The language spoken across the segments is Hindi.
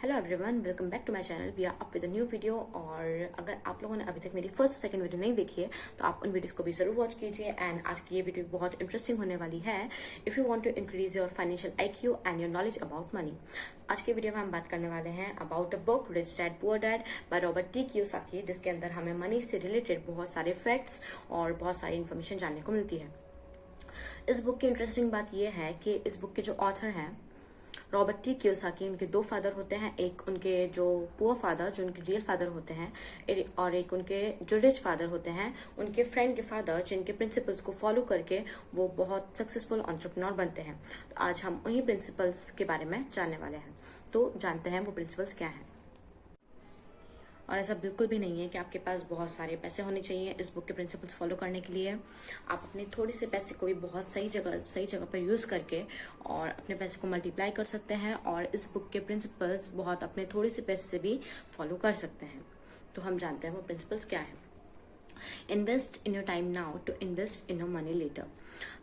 Hello everyone, welcome back to my channel. We are up with a new video. और अगर आप लोगों ने अभी तक मेरी फर्स्ट और सेकंड वीडियो नहीं देखी है तो आप उन वीडियोस को भी जरूर वॉच कीजिए। एंड आज की ये वीडियो बहुत इंटरेस्टिंग होने वाली है if you want to increase your financial IQ and your knowledge about money. आज की वीडियो में हम बात करने वाले हैं about a book rich dad poor dad by Robert T Kiyosaki, जिसके अंदर हमें मनी से रिलेटेड बहुत सारे फैक्ट्स और बहुत सारी इन्फॉर्मेशन जानने को मिलती है। इस बुक की इंटरेस्टिंग बात यह है कि इस बुक के जो ऑथर हैं रॉबर्ट टी कियोसाकी, उनके दो फादर होते हैं। एक उनके जो पुअर फादर, जो उनके रियल फादर होते हैं, और एक उनके जो रिच फादर होते हैं, उनके फ्रेंड के फादर, जिनके प्रिंसिपल्स को फॉलो करके वो बहुत सक्सेसफुल एंटरप्रेन्योर बनते हैं। तो आज हम उन्हीं प्रिंसिपल्स के बारे में जानने वाले हैं। तो जानते हैं वो प्रिंसिपल्स क्या हैं। और ऐसा बिल्कुल भी नहीं है कि आपके पास बहुत सारे पैसे होने चाहिए इस बुक के प्रिंसिपल्स फॉलो करने के लिए। आप अपने थोड़े से पैसे को भी बहुत सही जगह पर यूज़ करके और अपने पैसे को मल्टीप्लाई कर सकते हैं, और इस बुक के प्रिंसिपल्स बहुत अपने थोड़े से पैसे से भी फॉलो कर सकते हैं। तो हम जानते हैं वो प्रिंसिपल्स क्या है। Invest in your time now to invest in your money later.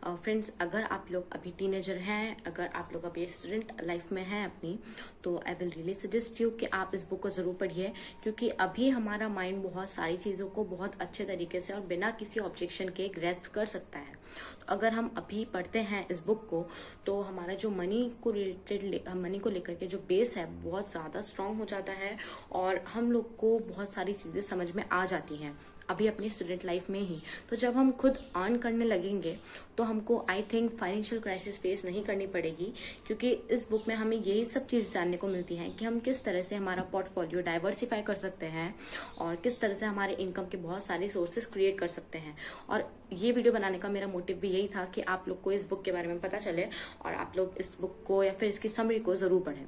Friends, अगर आप लोग अभी टीनेजर हैं, अगर आप लोग अभी स्टूडेंट लाइफ में हैं अपनी, तो I will really suggest you कि आप इस बुक को ज़रूर पढ़िए, क्योंकि अभी हमारा माइंड बहुत सारी चीज़ों को बहुत अच्छे तरीके से और बिना किसी ऑब्जेक्शन के ग्रैस्प कर सकता है। तो अगर हम अभी पढ़ते हैं इस बुक को, तो हमारा जो मनी को लेकर के जो बेस है बहुत ज़्यादा स्ट्रांग हो जाता है, और हम लोग को बहुत सारी चीज़ें समझ में आ जाती हैं अभी अपनी स्टूडेंट लाइफ में ही। तो जब हम खुद अर्न करने लगेंगे तो हमको I think financial crisis face नहीं करनी पड़ेगी, क्योंकि इस बुक में हमें यही सब चीज़ जानने को मिलती है कि हम किस तरह से हमारा पोर्टफोलियो डाइवर्सिफाई कर सकते हैं और किस तरह से हमारे इनकम के बहुत सारे सोर्सेज क्रिएट कर सकते हैं। और ये वीडियो बनाने का मेरा मोटिव भी यही था कि आप लोग को इस बुक के बारे में पता चले और आप लोग इस बुक को या फिर इसकी समरी को ज़रूर पढ़ें।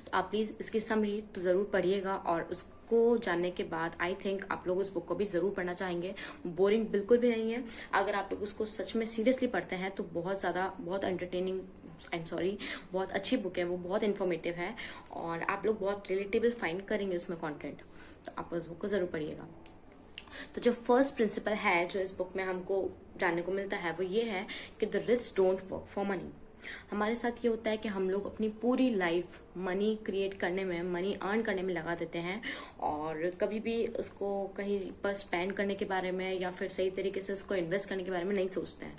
तो आप प्लीज़ इसकी समरी तो ज़रूर पढ़िएगा, और उसको जानने के बाद आई थिंक आप लोग उस बुक को भी ज़रूर पढ़ना चाहेंगे। बोरिंग बिल्कुल भी नहीं है। अगर आप लोग उसको सच में सीरियसली पढ़ते हैं तो बहुत एंटरटेनिंग, बहुत अच्छी बुक है, वो बहुत इन्फॉर्मेटिव है, और आप लोग बहुत रिलेटेबल फाइंड करेंगे उसमें कंटेंट। तो आप उस बुक को ज़रूर पढ़िएगा। तो जो फर्स्ट प्रिंसिपल है जो इस बुक में हमको जानने को मिलता है वो ये है कि the rich don't work for money. हमारे साथ ये होता है कि हम लोग अपनी पूरी लाइफ मनी क्रिएट करने में, मनी अर्न करने में लगा देते हैं, और कभी भी उसको कहीं पर स्पेंड करने के बारे में या फिर सही तरीके से उसको इन्वेस्ट करने के बारे में नहीं सोचते हैं।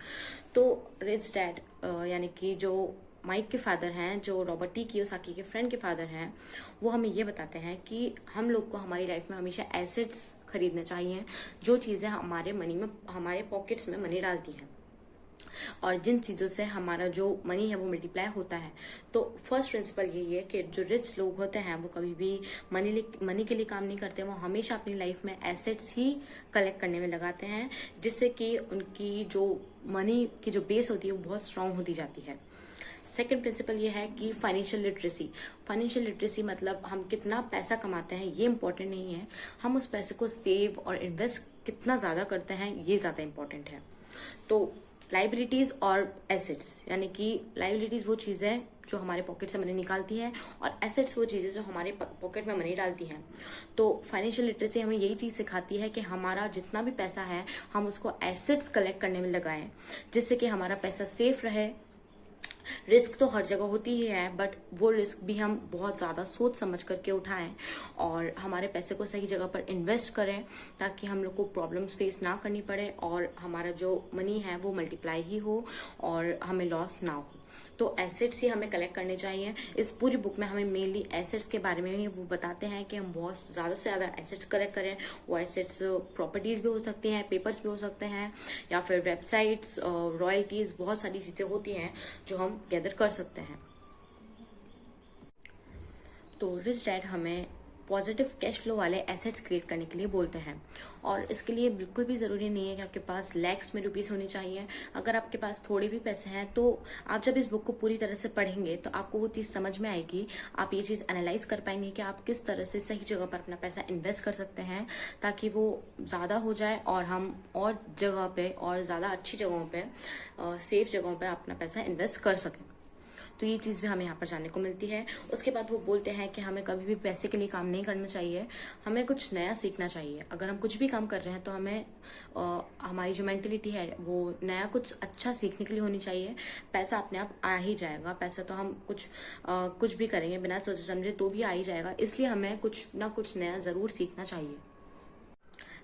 तो रिच डैड यानी कि जो माइक के फादर हैं, जो रॉबर्ट टी कियोसाकी के फ्रेंड के फादर हैं, वो हमें ये बताते हैं कि हम लोग को हमारी लाइफ में हमेशा एसेट्स खरीदने चाहिए, जो चीज़ें हमारे मनी में, हमारे पॉकेट्स में मनी डालती हैं, और जिन चीज़ों से हमारा जो मनी है वो मल्टीप्लाई होता है। तो फर्स्ट प्रिंसिपल यही है कि जो रिच लोग होते हैं वो कभी भी मनी के लिए काम नहीं करते, वो हमेशा अपनी लाइफ में एसेट्स ही कलेक्ट करने में लगाते हैं, जिससे कि उनकी जो मनी की जो बेस होती है वो बहुत स्ट्रांग होती जाती है। सेकेंड प्रिंसिपल ये है कि फाइनेंशियल लिटरेसी मतलब हम कितना पैसा कमाते हैं ये इंपॉर्टेंट नहीं है, हम उस पैसे को सेव और इन्वेस्ट कितना ज़्यादा करते हैं ये ज़्यादा इंपॉर्टेंट है। तो लाइबिलिटीज और एसेट्स, यानी कि लाइबिलिटीज वो चीज़ें जो हमारे पॉकेट से मनी निकालती हैं, और एसेट्स वो चीज़ें जो हमारे पॉकेट में मनी डालती हैं। तो फाइनेंशियल लिटरेसी हमें यही चीज़ सिखाती है कि हमारा जितना भी पैसा है हम उसको एसेट्स कलेक्ट करने में लगाएं, जिससे कि हमारा पैसा सेफ रहे। रिस्क तो हर जगह होती ही है, बट वो रिस्क भी हम बहुत ज़्यादा सोच समझ करके उठाएं और हमारे पैसे को सही जगह पर इन्वेस्ट करें, ताकि हम लोग को प्रॉब्लम्स फेस ना करनी पड़े और हमारा जो मनी है वो मल्टीप्लाई ही हो और हमें लॉस ना हो। तो एसेट्स ही हमें कलेक्ट करने चाहिए। इस पूरी बुक में हमें मेनली एसेट्स के बारे में ही वो बताते हैं कि हम बहुत ज़्यादा से ज़्यादा एसेट्स कलेक्ट करें। वो एसेट्स प्रॉपर्टीज़ भी हो सकती हैं, पेपर्स भी हो सकते हैं, या फिर वेबसाइट्स, रॉयल्टीज़, बहुत सारी चीज़ें होती हैं जो हम गैदर कर सकते हैं। तो रिच डैड हमें पॉजिटिव कैश फ्लो वाले एसेट्स क्रिएट करने के लिए बोलते हैं, और इसके लिए बिल्कुल भी ज़रूरी नहीं है कि आपके पास लैक्स में रुपीस होनी चाहिए। अगर आपके पास थोड़े भी पैसे हैं तो आप जब इस बुक को पूरी तरह से पढ़ेंगे तो आपको वो चीज़ समझ में आएगी। आप ये चीज़ एनालाइज कर पाएंगे कि आप किस तरह से सही जगह पर अपना पैसा इन्वेस्ट कर सकते हैं, ताकि वो ज़्यादा हो जाए और हम और जगह पे और ज़्यादा अच्छी जगहों पर, सेफ जगहों पर अपना पैसा इन्वेस्ट कर सकें। तो ये चीज़ भी हमें यहाँ पर जानने को मिलती है। उसके बाद वो बोलते हैं कि हमें कभी भी पैसे के लिए काम नहीं करना चाहिए, हमें कुछ नया सीखना चाहिए। अगर हम कुछ भी काम कर रहे हैं तो हमें हमारी जो मेंटेलिटी है वो नया कुछ अच्छा सीखने के लिए होनी चाहिए। पैसा अपने आप आ ही जाएगा, पैसा तो हम कुछ भी करेंगे बिना सोचे समझे तो भी आ ही जाएगा, इसलिए हमें कुछ ना कुछ नया ज़रूर सीखना चाहिए।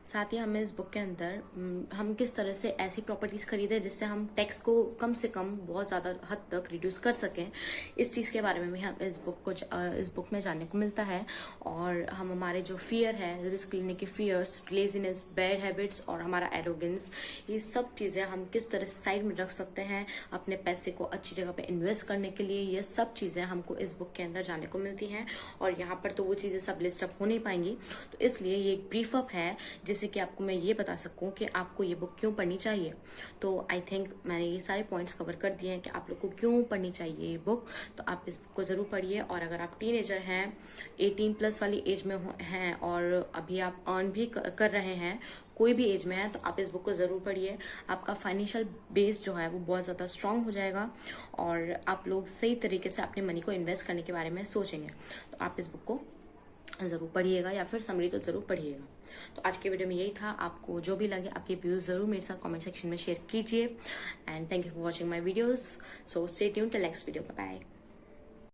साथ ही हमें इस बुक के अंदर हम किस तरह से ऐसी प्रॉपर्टीज खरीदें जिससे हम टैक्स को कम से कम बहुत ज़्यादा हद तक रिड्यूस कर सकें, इस चीज़ के बारे में भी हम इस बुक में जानने को मिलता है। और हम हमारे जो फियर है, रिस्क लेने के फियर्स, लेजीनेस, बैड हैबिट्स और हमारा एरोगेंस, ये सब चीज़ें हम किस तरह से साइड में रख सकते हैं अपने पैसे को अच्छी जगह पे इन्वेस्ट करने के लिए, ये सब चीज़ें हमको इस बुक के अंदर जानने को मिलती हैं। और यहाँ पर तो वो चीज़ें सब लिस्ट अप हो नहीं पाएंगी, तो इसलिए ये एक ब्रीफ अप है जिससे कि आपको मैं ये बता सकूं कि आपको ये बुक क्यों पढ़नी चाहिए। तो आई थिंक मैंने ये सारे पॉइंट्स कवर कर दिए हैं कि आप लोग को क्यों पढ़नी चाहिए ये बुक। तो आप इस बुक को ज़रूर पढ़िए। और अगर आप टीनेजर हैं, 18+ वाली एज में हैं और अभी आप अर्न भी कर रहे हैं, कोई भी एज में है, तो आप इस बुक को ज़रूर पढ़िए। आपका फाइनेंशियल बेस जो है वो बहुत ज़्यादा स्ट्रांग हो जाएगा और आप लोग सही तरीके से अपने मनी को इन्वेस्ट करने के बारे में सोचेंगे। तो आप इस बुक को ज़रूर पढ़िएगा या फिर समरी तो ज़रूर पढ़िएगा। तो आज के वीडियो में यही था। आपको जो भी लगे आपके व्यूज़ ज़रूर मेरे साथ कमेंट सेक्शन में शेयर कीजिए। And thank you for watching my videos. So stay tuned till next video. Bye bye.